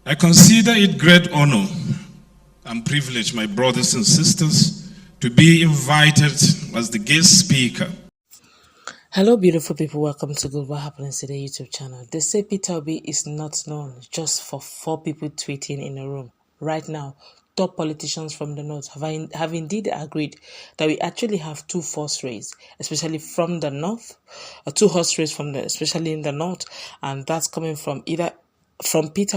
I consider it great honor and privilege, my brothers and sisters, to be invited as the guest speaker. Hello, beautiful people. Welcome to Good What Happens Today YouTube channel. They say Peter Obi is not known just for 4 people tweeting in a room. Right now, top politicians from the north have indeed agreed that we actually have 2 horse races, especially from the north, 2 horse races especially in the north, and that's coming from Peter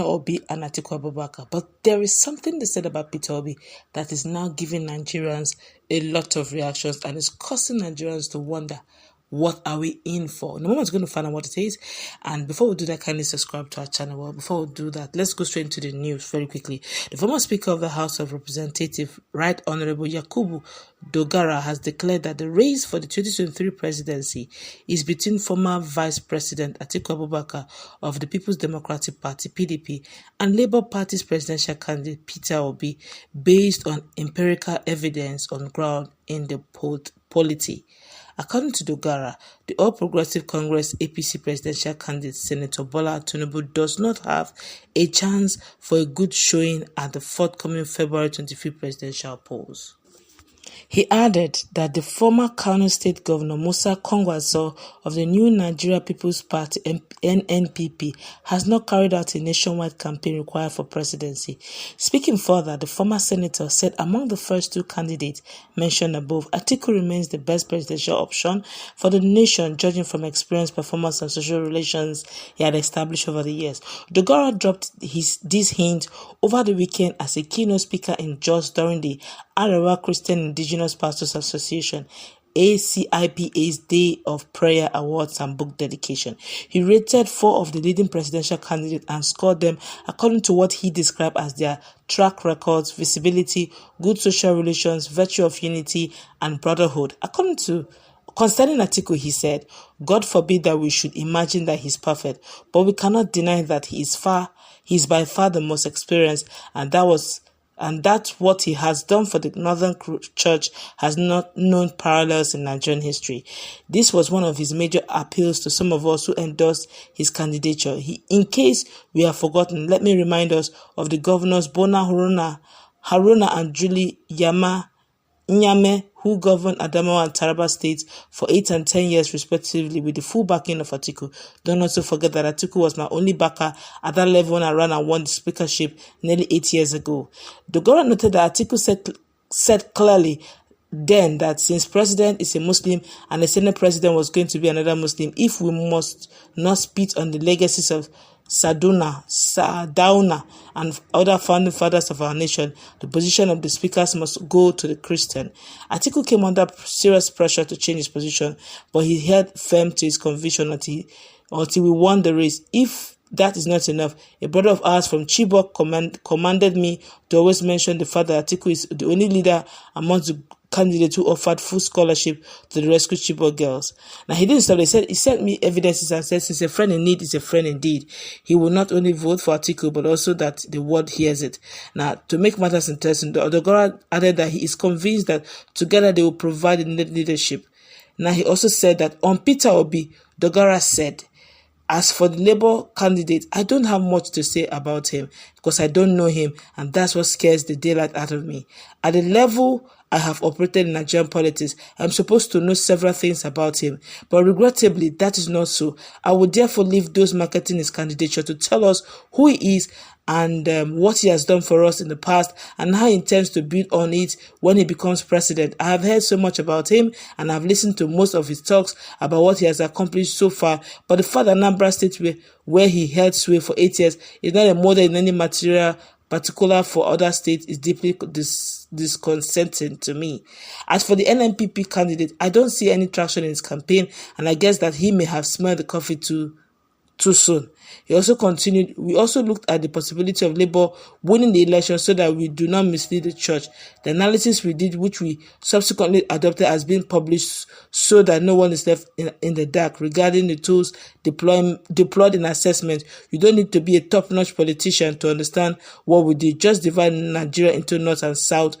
Obi and Atiku Abubakar. But there is something they said about Peter Obi that is now giving Nigerians a lot of reactions and is causing Nigerians to wonder, what are we in for? No one's going to find out what it is. And before we do that, kindly subscribe to our channel. Well, before we do that, let's go straight into the news very quickly. The former Speaker of the House of Representatives, Right Honorable Yakubu Dogara, has declared that the race for the 2023 presidency is between former Vice President Atiku Abubakar of the People's Democratic Party, PDP, and Labour Party's presidential candidate Peter Obi, based on empirical evidence on ground in the polity. According to Dogara, the All Progressive Congress APC presidential candidate Senator Bola Tinubu does not have a chance for a good showing at the forthcoming February 25th presidential polls. He added that the former Kano State Governor Musa Kongwaso of the New Nigeria People's Party (nnpp) has not carried out a nationwide campaign required for presidency. Speaking further, the former senator said among the first 2 candidates mentioned above, Atiku remains the best presidential option for the nation, judging from experience, performance, and social relations he had established over the years. Dogara dropped this hint over the weekend as a keynote speaker in Jos during the Arewa Christian Indigenous Pastors Association ACIPA's Day of Prayer Awards and Book Dedication. He rated 4 of the leading presidential candidates and scored them according to what he described as their track records, visibility, good social relations, virtue of unity, and brotherhood. Concerning Atiku, he said, God forbid that we should imagine that he's perfect, but we cannot deny that he is by far the most experienced, and that what he has done for the Northern Church has not known parallels in Nigerian history. This was one of his major appeals to some of us who endorsed his candidature. In case we have forgotten, let me remind us of the governors Bona Haruna and Julie Nyame, who governed Adamawa and Taraba states for 8 and 10 years respectively with the full backing of Atiku. Don't also forget that Atiku was my only backer at that level when I ran and won the speakership nearly 8 years ago. Dogara noted that Atiku said clearly then that since president is a Muslim and the Senate president was going to be another Muslim, if we must not spit on the legacies of Sardauna, and other founding fathers of our nation, the position of the speakers must go to the Christian. Atiku came under serious pressure to change his position, but he held firm to his conviction until we won the race. If that is not enough, a brother of ours from Chibok commanded me to always mention the fact that Atiku is the only leader amongst the candidate who offered full scholarship to the rescued Chibok girls. Now, he didn't stop. He sent me evidences and said, since a friend in need is a friend indeed, he will not only vote for Atiku, but also that the world hears it. Now, to make matters interesting, Dogara added that he is convinced that together they will provide the needed leadership. Now, he also said that on Peter Obi, Dogara said, as for the Labour candidate, I don't have much to say about him because I don't know him, and that's what scares the daylight out of me. At the level I have operated in Nigerian politics, I'm supposed to know several things about him, but regrettably, that is not so. I would therefore leave those marketing his candidature to tell us who he is and what he has done for us in the past and how he intends to build on it when he becomes president. I have heard so much about him and I've listened to most of his talks about what he has accomplished so far, but the fact that Anambra State, where he held sway for 8 years, is not a model in any material particular for other states is deeply disconcerting to me. As for the nnpp candidate, I don't see any traction in his campaign, and I guess that he may have smelled the coffee too soon. He also continued, we also looked at the possibility of Labour winning the election so that we do not mislead the church. The analysis we did, which we subsequently adopted, has been published so that no one is left in the dark regarding the tools deployed in assessment. You don't need to be a top-notch politician to understand what we did. Just divide Nigeria into north and south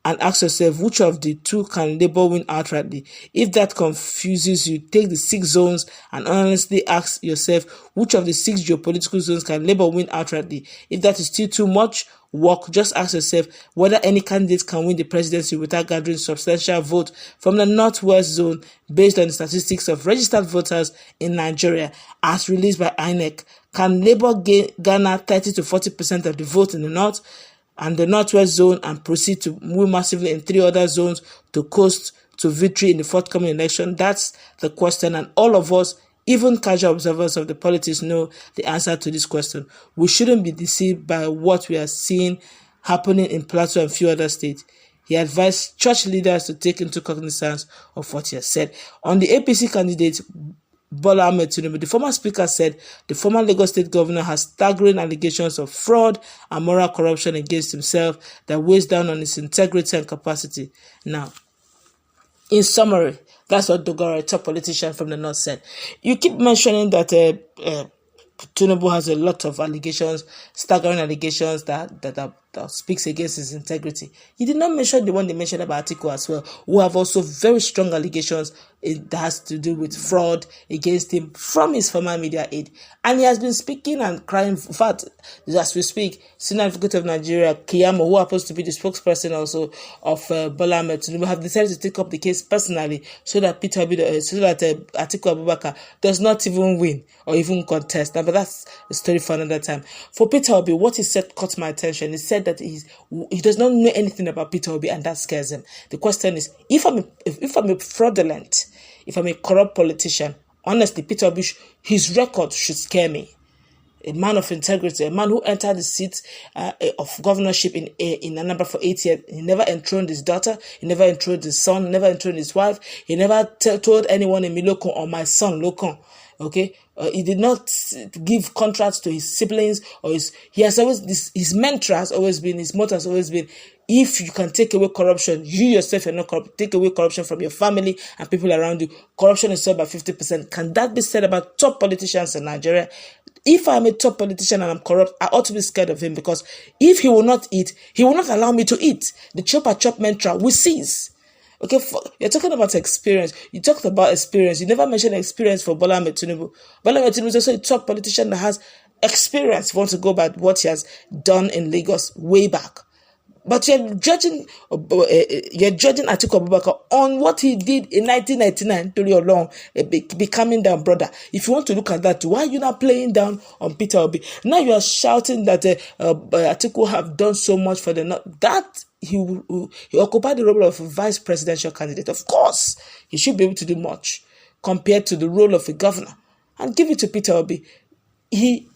and ask yourself which of the two can Labour win outrightly. If that confuses you, take the 6 zones and honestly ask yourself which of the 6 geopolitical zones can Labour win outrightly. If that is still too much work, just ask yourself whether any candidate can win the presidency without gathering substantial vote from the Northwest zone based on the statistics of registered voters in Nigeria as released by INEC. Can Labour garner 30 to 40% of the vote in the North and the Northwest zone and proceed to win massively in 3 other zones to coast to victory in the forthcoming election? That's the question, and all of us, even casual observers of the politics, know the answer to this question. We shouldn't be deceived by what we are seeing happening in Plateau and few other states. He advised church leaders to take into cognizance of what he has said. On the APC candidate, Bola Tinubu, the former speaker said the former Lagos state governor has staggering allegations of fraud and moral corruption against himself that weighs down on his integrity and capacity. Now, in summary, that's what Dogara, a top politician from the North, said. You keep mentioning that Tinubu has a lot of allegations, staggering allegations that speaks against his integrity. He did not mention the one they mentioned about Atiku as well, who have also very strong allegations that has to do with fraud against him from his former media aide. And he has been speaking and crying. In fact, as we speak, Senior Advocate of Nigeria, Kiyamo, who happens to be the spokesperson also of Bola Tinubu, have decided to take up the case personally so that Atiku Abubakar does not even win or even contest. Now, but that's a story for another time. For Peter Obi, what he said caught my attention. He said that he does not know anything about Peter Obi, and that scares him. The question is, if I'm a fraudulent, if I'm a corrupt politician, honestly, Peter Obi, his record should scare me. A man of integrity, a man who entered the seat of governorship in Anambra for 8 years. He never enthroned his daughter, he never enthroned his son, never enthroned his wife. He never told anyone in Miloko or my son Lokon. Okay, he did not give contracts to his siblings or his mantra has always been, his motto has always been, if you can take away corruption, you yourself are not corrupt, take away corruption from your family and people around you, corruption is solved by 50%. Can that be said about top politicians in Nigeria? If I'm a top politician and I'm corrupt, I ought to be scared of him, because if he will not eat, he will not allow me to eat. The chop mantra will cease. Okay, you're talking about experience. You talked about experience. You never mentioned experience for Bola Tinubu. Bola Tinubu is also a top politician that has experience. If you want to go by what he has done in Lagos way back. But you're judging Atiku Abubakar on what he did in 1999 to your long, becoming down, brother. If you want to look at that, why are you not playing down on Peter Obi? Now you are shouting that Atiku have done so much for the North. That he occupied the role of a vice presidential candidate. Of course, he should be able to do much compared to the role of a governor. And give it to Peter Obi. He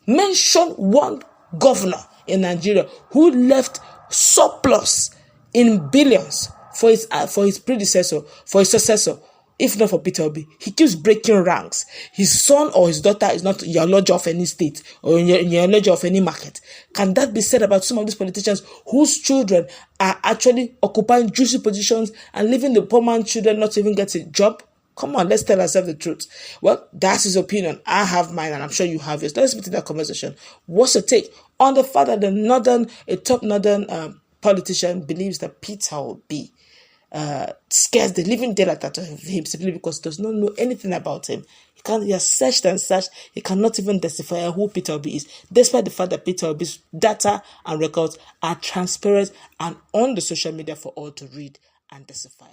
mentioned one governor in Nigeria who left surplus in billions for his predecessor, for his successor. If not for Peter Obi, he keeps breaking ranks. His son or his daughter is not your lodge of any state or your lodge of any market. Can that be said about some of these politicians whose children are actually occupying juicy positions and leaving the poor man's children not even get a job? Come on, let's tell ourselves the truth. Well, that's his opinion. I have mine, and I'm sure you have yours. Let's meet in that conversation. What's your take on the fact that a top northern politician believes that Peter Obi scares the living daylight out of him simply because he does not know anything about him? He has searched and searched. He cannot even decipher who Peter Obi is, despite the fact that Peter Obi's data and records are transparent and on the social media for all to read and decipher.